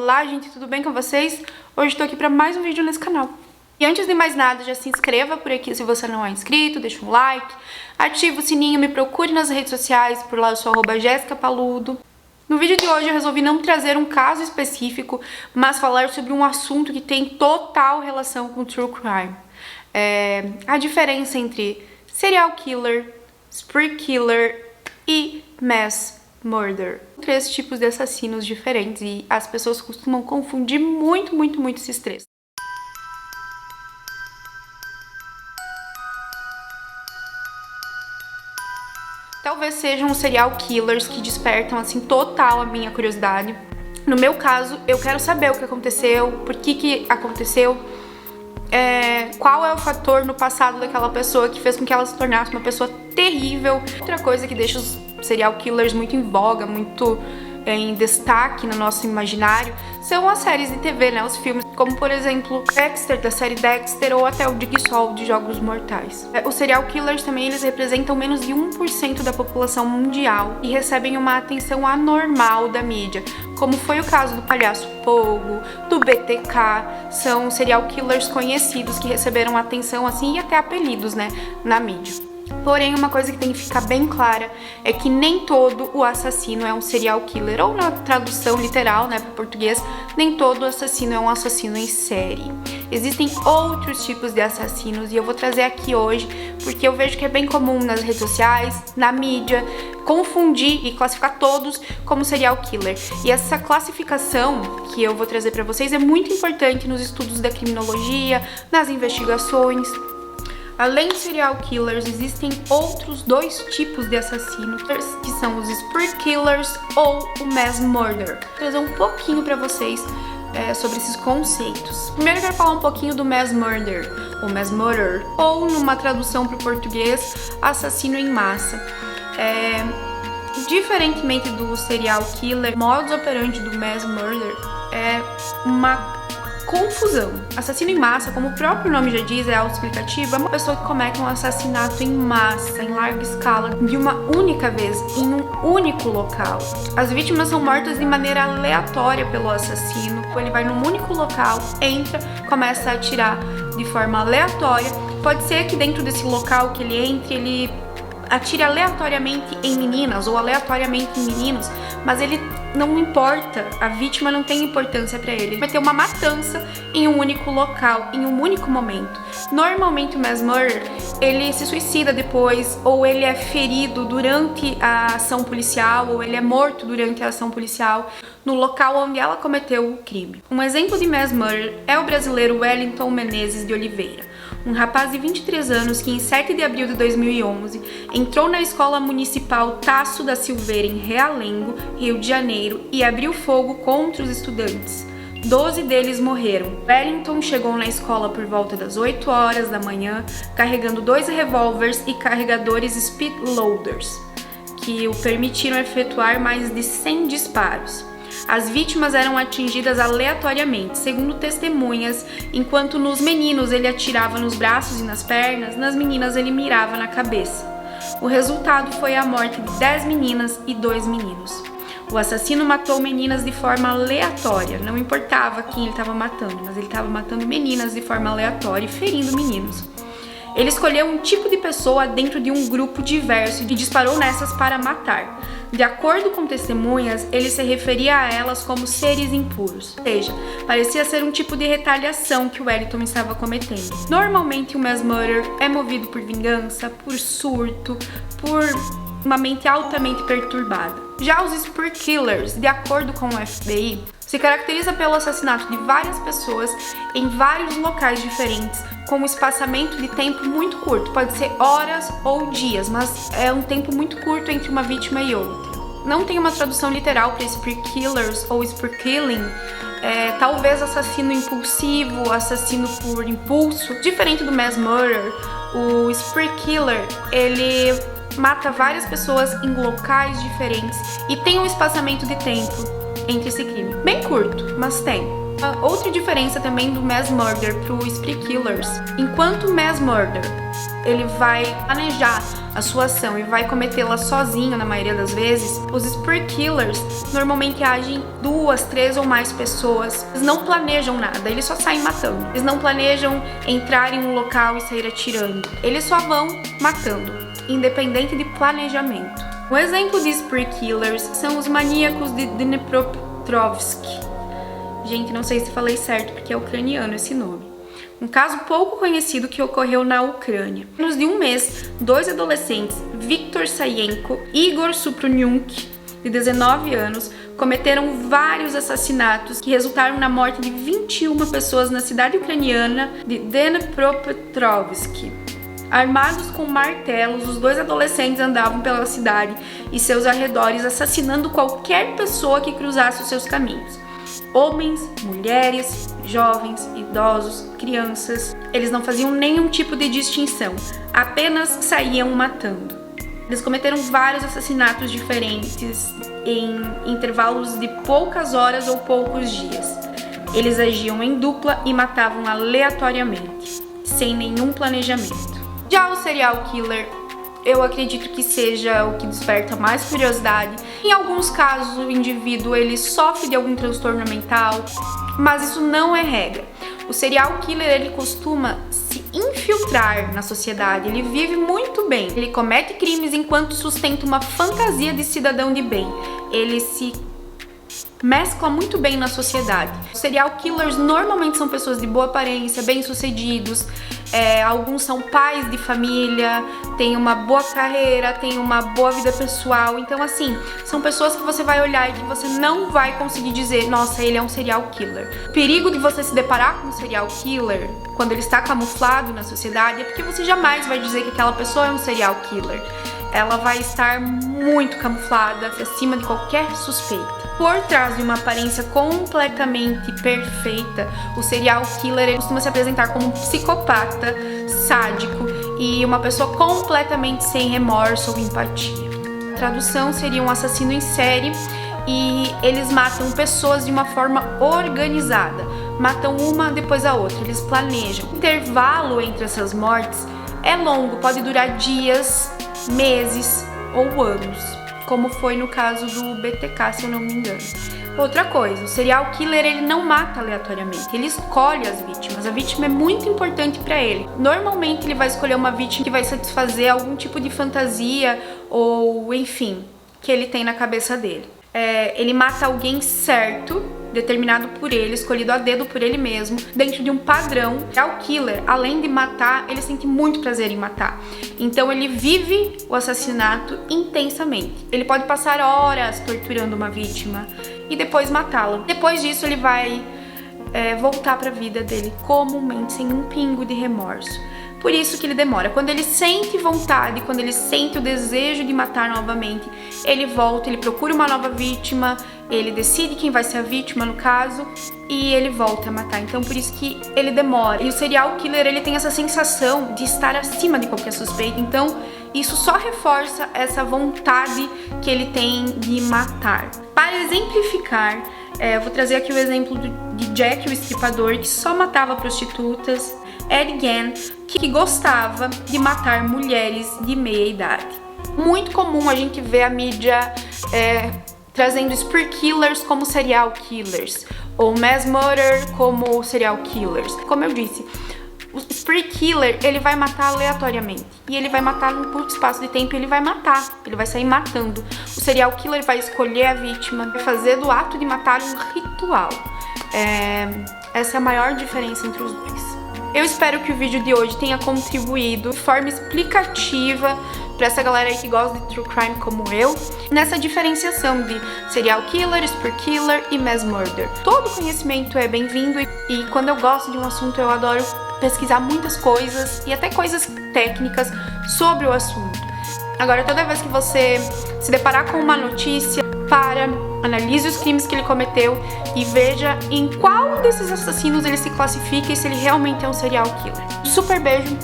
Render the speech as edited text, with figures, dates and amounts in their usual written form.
Olá gente, tudo bem com vocês? Hoje estou aqui para mais um vídeo nesse canal. E antes de mais nada, já se inscreva por aqui se você não é inscrito, deixa um like, ativa o sininho, me procure nas redes sociais, por lá eu sou @jessicapaludo. No vídeo de hoje eu resolvi não trazer um caso específico, mas falar sobre um assunto que tem total relação com True Crime. A diferença entre serial killer, spree killer e mass murder. 3 tipos de assassinos diferentes e as pessoas costumam confundir muito esses 3. Talvez sejam os serial killers que despertam assim total a minha curiosidade. No meu caso, eu quero saber o que aconteceu, por que aconteceu, qual é o fator no passado daquela pessoa que fez com que ela se tornasse uma pessoa terrível. Outra coisa que deixa os serial killers muito em voga, muito em destaque no nosso imaginário, são as séries de TV, né? Os filmes, como por exemplo Dexter, da série Dexter, ou até o Jigsaw, de Jogos Mortais. Os serial killers também, eles representam menos de 1% da população mundial e recebem uma atenção anormal da mídia, como foi o caso do Palhaço Pogo, do BTK. São serial killers conhecidos que receberam atenção assim e até apelidos, né, na mídia. Porém, uma coisa que tem que ficar bem clara é que nem todo o assassino é um serial killer, ou na tradução literal, né, para o português, nem todo assassino é um assassino em série. Existem outros tipos de assassinos e eu vou trazer aqui hoje porque eu vejo que é bem comum nas redes sociais, na mídia, confundir e classificar todos como serial killer. E essa classificação que eu vou trazer para vocês é muito importante nos estudos da criminologia, nas investigações. Além de serial killers, existem outros 2 tipos de assassinos, que são os spree killers ou o mass murder. Vou trazer um pouquinho para vocês sobre esses conceitos. Primeiro eu quero falar um pouquinho do mass murder, ou mass murder, ou numa tradução para o português, assassino em massa. Diferentemente do serial killer, o modus operandi do mass murder é uma confusão. Assassino em massa, como o próprio nome já diz, é autoexplicativo, é uma pessoa que comete um assassinato em massa, em larga escala, de uma única vez, em um único local. As vítimas são mortas de maneira aleatória pelo assassino. Ele vai num único local, entra, começa a atirar de forma aleatória. Pode ser que dentro desse local que ele entre, ele atire aleatoriamente em meninas ou aleatoriamente em meninos, mas ele não importa, a vítima não tem importância para ele. Vai ter uma matança em um único local, em um único momento. Normalmente o mass murder, ele se suicida depois, ou ele é ferido durante a ação policial, ou ele é morto durante a ação policial no local onde ela cometeu o crime. Um exemplo de mass murder é o brasileiro Wellington Menezes de Oliveira, um rapaz de 23 anos que em 7 de abril de 2011 entrou na escola municipal Tasso da Silveira em Realengo, Rio de Janeiro, e abriu fogo contra os estudantes. 12 deles morreram. Wellington chegou na escola por volta das 8 horas da manhã, carregando 2 revólveres e carregadores speed loaders, que o permitiram efetuar mais de 100 disparos. As vítimas eram atingidas aleatoriamente, segundo testemunhas, enquanto nos meninos ele atirava nos braços e nas pernas, nas meninas ele mirava na cabeça. O resultado foi a morte de 10 meninas e 2 meninos. O assassino matou meninas de forma aleatória, não importava quem ele estava matando, mas ele estava matando meninas de forma aleatória e ferindo meninos. Ele escolheu um tipo de pessoa dentro de um grupo diverso e disparou nessas para matar. De acordo com testemunhas, ele se referia a elas como seres impuros, ou seja, parecia ser um tipo de retaliação que o Wellington estava cometendo. Normalmente o mass murder é movido por vingança, por surto, por uma mente altamente perturbada. Já os spree killers, de acordo com o FBI, se caracteriza pelo assassinato de várias pessoas em vários locais diferentes, com um espaçamento de tempo muito curto, pode ser horas ou dias, mas é um tempo muito curto entre uma vítima e outra. Não tem uma tradução literal para spree killers ou spree killing, talvez assassino impulsivo, assassino por impulso. Diferente do mass murder, o spree killer, ele mata várias pessoas em locais diferentes e tem um espaçamento de tempo entre esse crime. Bem curto, mas tem. Outra diferença também do mass murder pro spree killers, enquanto o mass murder ele vai planejar a sua ação e vai cometê-la sozinho na maioria das vezes, os spree killers normalmente agem 2, 3 ou mais pessoas. Eles não planejam nada, eles só saem matando. Eles não planejam entrar em um local e sair atirando. Eles só vão matando, independente de planejamento. Um exemplo de spree killers são os maníacos de Dnipropetrovsk. Gente, não sei se falei certo porque é ucraniano esse nome. Um caso pouco conhecido que ocorreu na Ucrânia. Em menos de um mês, 2 adolescentes, Viktor Sayenko e Igor Supruniuk, de 19 anos, cometeram vários assassinatos que resultaram na morte de 21 pessoas na cidade ucraniana de Dnipropetrovsk. Armados com martelos, os 2 adolescentes andavam pela cidade e seus arredores assassinando qualquer pessoa que cruzasse os seus caminhos. Homens, mulheres, jovens, idosos, crianças. Eles não faziam nenhum tipo de distinção, apenas saíam matando. Eles cometeram vários assassinatos diferentes em intervalos de poucas horas ou poucos dias. Eles agiam em dupla e matavam aleatoriamente, sem nenhum planejamento. Já o serial killer, eu acredito que seja o que desperta mais curiosidade. Em alguns casos, o indivíduo ele sofre de algum transtorno mental, mas isso não é regra. O serial killer ele costuma se infiltrar na sociedade, ele vive muito bem. Ele comete crimes enquanto sustenta uma fantasia de cidadão de bem. Ele se mescla muito bem na sociedade. Os serial killers normalmente são pessoas de boa aparência, bem-sucedidos, alguns são pais de família, têm uma boa carreira, têm uma boa vida pessoal. Então, assim, são pessoas que você vai olhar e que você não vai conseguir dizer, nossa, ele é um serial killer. O perigo de você se deparar com um serial killer, quando ele está camuflado na sociedade, é porque você jamais vai dizer que aquela pessoa é um serial killer. Ela vai estar muito camuflada, acima de qualquer suspeita. Por trás de uma aparência completamente perfeita, o serial killer costuma se apresentar como um psicopata, sádico e uma pessoa completamente sem remorso ou empatia. A tradução seria um assassino em série e eles matam pessoas de uma forma organizada. Matam uma depois da outra, eles planejam. O intervalo entre essas mortes é longo, pode durar dias, meses ou anos, como foi no caso do BTK, se eu não me engano. Outra coisa, o serial killer ele não mata aleatoriamente, ele escolhe as vítimas. A vítima é muito importante para ele. Normalmente ele vai escolher uma vítima que vai satisfazer algum tipo de fantasia ou, enfim, que ele tem na cabeça dele. Ele mata alguém certo, determinado por ele, escolhido a dedo por ele mesmo, dentro de um padrão. O killer, além de matar, ele sente muito prazer em matar. Então ele vive o assassinato intensamente. Ele pode passar horas torturando uma vítima e depois matá-la. Depois disso ele vai voltar para a vida dele comumente, sem um pingo de remorso. Por isso que ele demora. Quando ele sente vontade, quando ele sente o desejo de matar novamente, ele volta, ele procura uma nova vítima, ele decide quem vai ser a vítima no caso e ele volta a matar. Então por isso que ele demora. E o serial killer ele tem essa sensação de estar acima de qualquer suspeita. Então isso só reforça essa vontade que ele tem de matar. Para exemplificar, eu vou trazer aqui o exemplo de Jack, o Estripador, que só matava prostitutas. Ed Gein, que gostava de matar mulheres de meia idade. Muito comum a gente ver a mídia trazendo spree killers como serial killers, ou mass murder como serial killers. Como eu disse, o spree killer ele vai matar aleatoriamente e ele vai matar num curto espaço de tempo e ele vai matar, ele vai sair matando. O serial killer vai escolher a vítima, vai fazer do ato de matar um ritual. Essa é a maior diferença entre os dois. Eu espero que o vídeo de hoje tenha contribuído de forma explicativa para essa galera aí que gosta de true crime como eu, nessa diferenciação de serial killer, spree killer e mass murder. Todo conhecimento é bem-vindo e quando eu gosto de um assunto eu adoro pesquisar muitas coisas e até coisas técnicas sobre o assunto. Agora, toda vez que você se deparar com uma notícia, analise os crimes que ele cometeu e veja em qual desses assassinos ele se classifica e se ele realmente é um serial killer. Super beijo!